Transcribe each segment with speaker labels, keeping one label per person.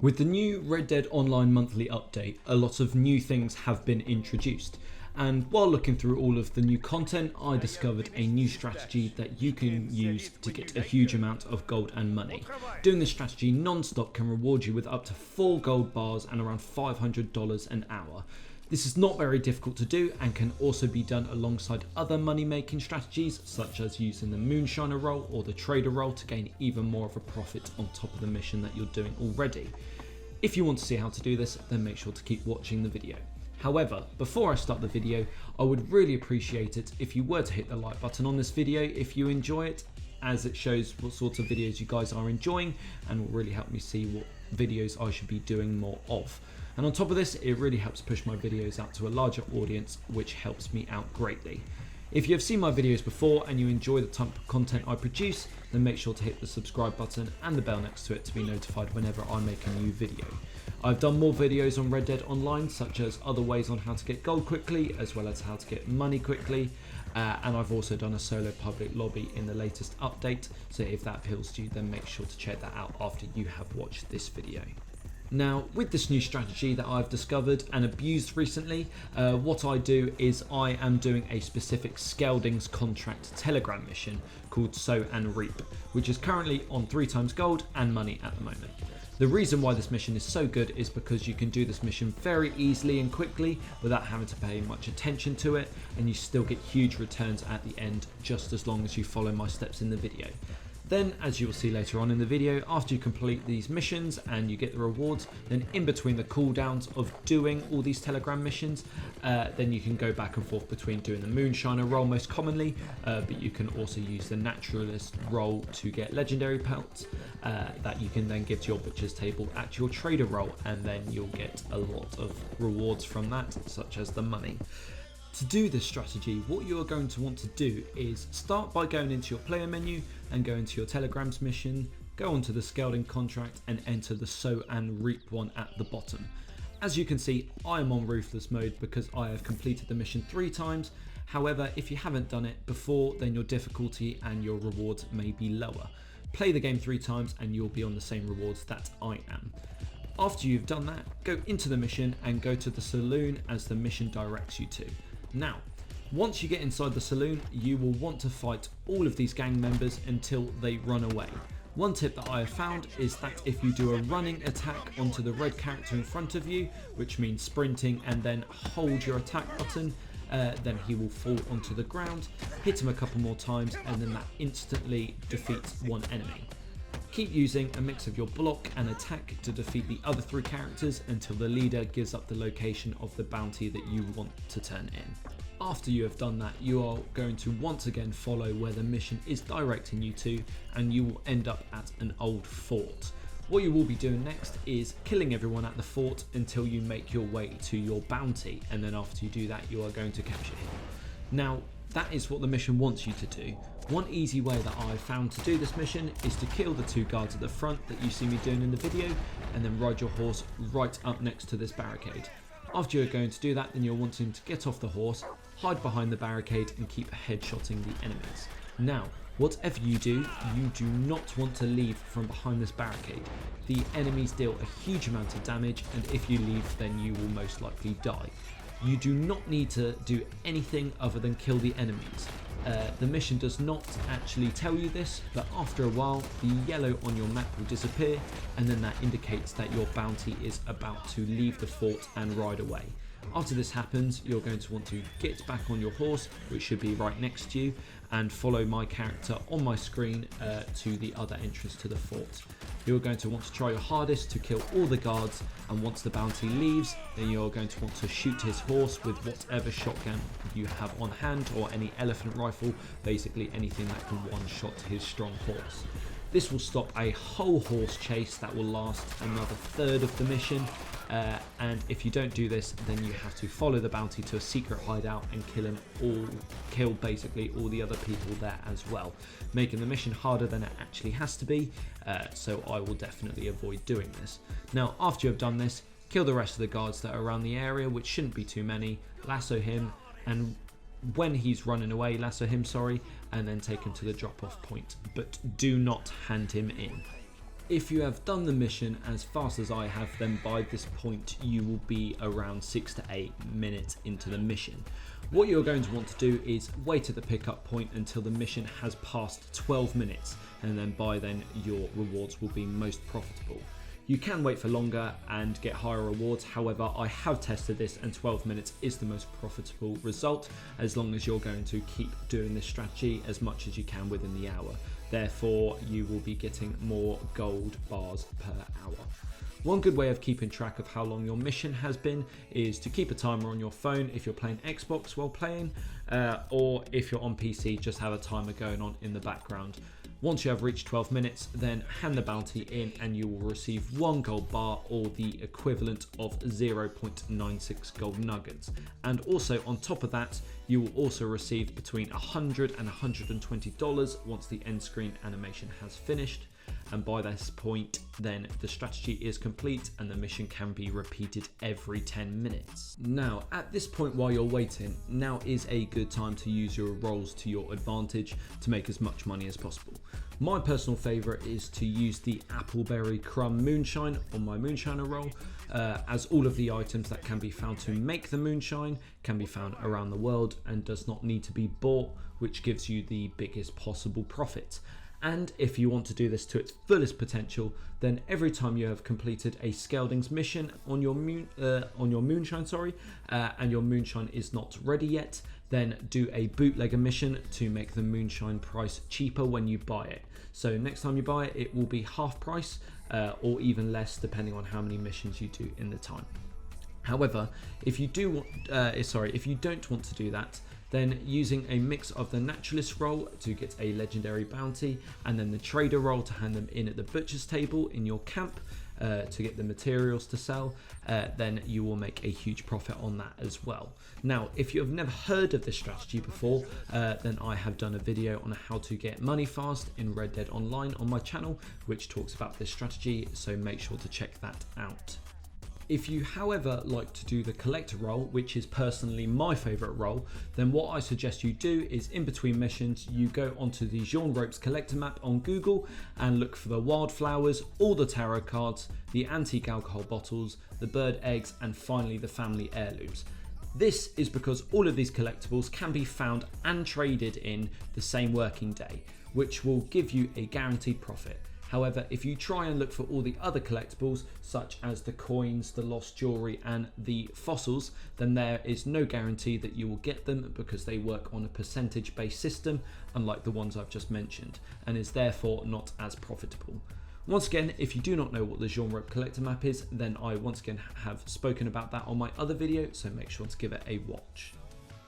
Speaker 1: With the new Red Dead Online monthly update, a lot of new things have been introduced. And while looking through all of the new content, I discovered a new strategy that you can use to get a huge amount of gold and money. Doing this strategy non-stop can reward you with up to 4 gold bars and around $500 an hour. This is not very difficult to do and can also be done alongside other money making strategies such as using the moonshiner role or the trader role to gain even more of a profit on top of the mission that you're doing already. If you want to see how to do this, then make sure to keep watching the video. However, before I start the video, I would really appreciate it if you were to hit the like button on this video if you enjoy it, as it shows what sorts of videos you guys are enjoying and will really help me see what videos I should be doing more of. And on top of this, it really helps push my videos out to a larger audience, which helps me out greatly. If you have seen my videos before and you enjoy the type of content I produce, then make sure to hit the subscribe button and the bell next to it to be notified whenever I make a new video. I've done more videos on Red Dead Online, such as other ways on how to get gold quickly, as well as how to get money quickly, and I've also done a solo public lobby in the latest update, so if that appeals to you, then make sure to check that out after you have watched this video. Now, with this new strategy that I've discovered and abused recently, what I do is I am doing a specific Skeldings contract telegram mission called Sow and Reap, which is currently on 3 times gold and money at the moment. The reason why this mission is so good is because you can do this mission very easily and quickly without having to pay much attention to it, and you still get huge returns at the end just as long as you follow my steps in the video. Then, as you will see later on in the video, after you complete these missions and you get the rewards, then in between the cooldowns of doing all these telegram missions, then you can go back and forth between doing the moonshiner role most commonly, but you can also use the naturalist role to get legendary pelts that you can then give to your butcher's table at your trader role, and then you'll get a lot of rewards from that, such as the money. To do this strategy, what you are going to want to do is start by going into your player menu and go into your telegrams mission, go onto the Skelding contract and enter the Sow and Reap one at the bottom. As you can see, I am on ruthless mode because I have completed the mission 3 times. However, if you haven't done it before, then your difficulty and your rewards may be lower. Play the game 3 times and you'll be on the same rewards that I am. After you've done that, go into the mission and go to the Saloon as the mission directs you to. Now, once you get inside the Saloon, you will want to fight all of these gang members until they run away. One tip that I have found is that if you do a running attack onto the red character in front of you, which means sprinting, and then hold your attack button, then he will fall onto the ground, hit him a couple more times, and then that instantly defeats one enemy. Keep using a mix of your block and attack to defeat the other 3 characters until the leader gives up the location of the bounty that you want to turn in. After you have done that, you are going to once again follow where the mission is directing you to, and you will end up at an old fort. What you will be doing next is killing everyone at the fort until you make your way to your bounty, and then after you do that, you are going to capture him. Now, that is what the mission wants you to do. One easy way that I've found to do this mission is to kill the 2 guards at the front that you see me doing in the video, and then ride your horse right up next to this barricade. After you're going to do that, then you're wanting to get off the horse, hide behind the barricade and keep headshotting the enemies. Now, whatever you do not want to leave from behind this barricade. The enemies deal a huge amount of damage, and if you leave, then you will most likely die. You do not need to do anything other than kill the enemies. The mission does not actually tell you this, but after a while the yellow on your map will disappear, and then that indicates that your bounty is about to leave the fort and ride away. After this happens, you're going to want to get back on your horse, which should be right next to you, and follow my character on my screen to the other entrance to the fort. You're going to want to try your hardest to kill all the guards, and once the bounty leaves, then you're going to want to shoot his horse with whatever shotgun you have on hand, or any elephant rifle, basically anything that can one-shot his strong horse. This will stop a whole horse chase that will last another 1/3 of the mission, and if you don't do this, then you have to follow the bounty to a secret hideout and kill basically all the other people there as well, making the mission harder than it actually has to be, so I will definitely avoid doing this. Now, after you have done this, kill the rest of the guards that are around the area, which shouldn't be too many, lasso him, and when he's running away, lasso him, and then take him to the drop-off point, but do not hand him in. If you have done the mission as fast as I have, then by this point you will be around 6 to 8 minutes into the mission. What you're going to want to do is wait at the pickup point until the mission has passed 12 minutes, and then by then your rewards will be most profitable. You can wait for longer and get higher rewards, however I have tested this and 12 minutes is the most profitable result, as long as you're going to keep doing this strategy as much as you can within the hour. Therefore you will be getting more gold bars per hour. One good way of keeping track of how long your mission has been is to keep a timer on your phone if you're playing Xbox while playing, or if you're on PC, just have a timer going on in the background. Once you have reached 12 minutes, then hand the bounty in and you will receive 1 gold bar, or the equivalent of 0.96 gold nuggets. And also on top of that, you will also receive between $100 and $120 once the end screen animation has finished. And by this point, then the strategy is complete and the mission can be repeated every 10 minutes. Now, at this point while you're waiting, now is a good time to use your rolls to your advantage to make as much money as possible. My personal favorite is to use the Appleberry Crumb Moonshine on my Moonshiner roll, as all of the items that can be found to make the moonshine can be found around the world and does not need to be bought, which gives you the biggest possible profit. And if you want to do this to its fullest potential, then every time you have completed a Skeldings mission on your moonshine, and your moonshine is not ready yet, then do a bootlegger mission to make the moonshine price cheaper when you buy it. So next time you buy it, it will be half price, or even less depending on how many missions you do in the time. However, if you don't want to do that, then using a mix of the naturalist roll to get a legendary bounty, and then the trader roll to hand them in at the butcher's table in your camp to get the materials to sell, then you will make a huge profit on that as well. Now, if you have never heard of this strategy before, then I have done a video on how to get money fast in Red Dead Online on my channel, which talks about this strategy, so make sure to check that out. If you, however, like to do the collector role, which is personally my favourite role, then what I suggest you do is in between missions, you go onto the Jean Ropes collector map on Google and look for the wildflowers, all the tarot cards, the antique alcohol bottles, the bird eggs, and finally the family heirlooms. This is because all of these collectibles can be found and traded in the same working day, which will give you a guaranteed profit. However, if you try and look for all the other collectibles, such as the coins, the lost jewelry, and the fossils, then there is no guarantee that you will get them, because they work on a percentage-based system, unlike the ones I've just mentioned, and is therefore not as profitable. Once again, if you do not know what the Jean Rope collector map is, then I once again have spoken about that on my other video, so make sure to give it a watch.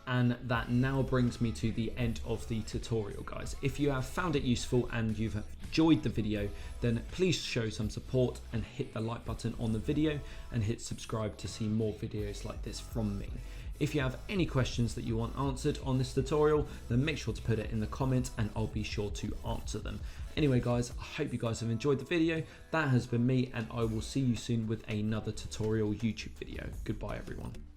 Speaker 1: And that now brings me to the end of the tutorial, guys. If you have found it useful and you've enjoyed the video, then please show some support and hit the like button on the video and hit subscribe to see more videos like this from me. If you have any questions that you want answered on this tutorial, then make sure to put it in the comments and I'll be sure to answer them. Anyway guys, I hope you guys have enjoyed the video. That has been me, and I will see you soon with another tutorial YouTube video. Goodbye everyone.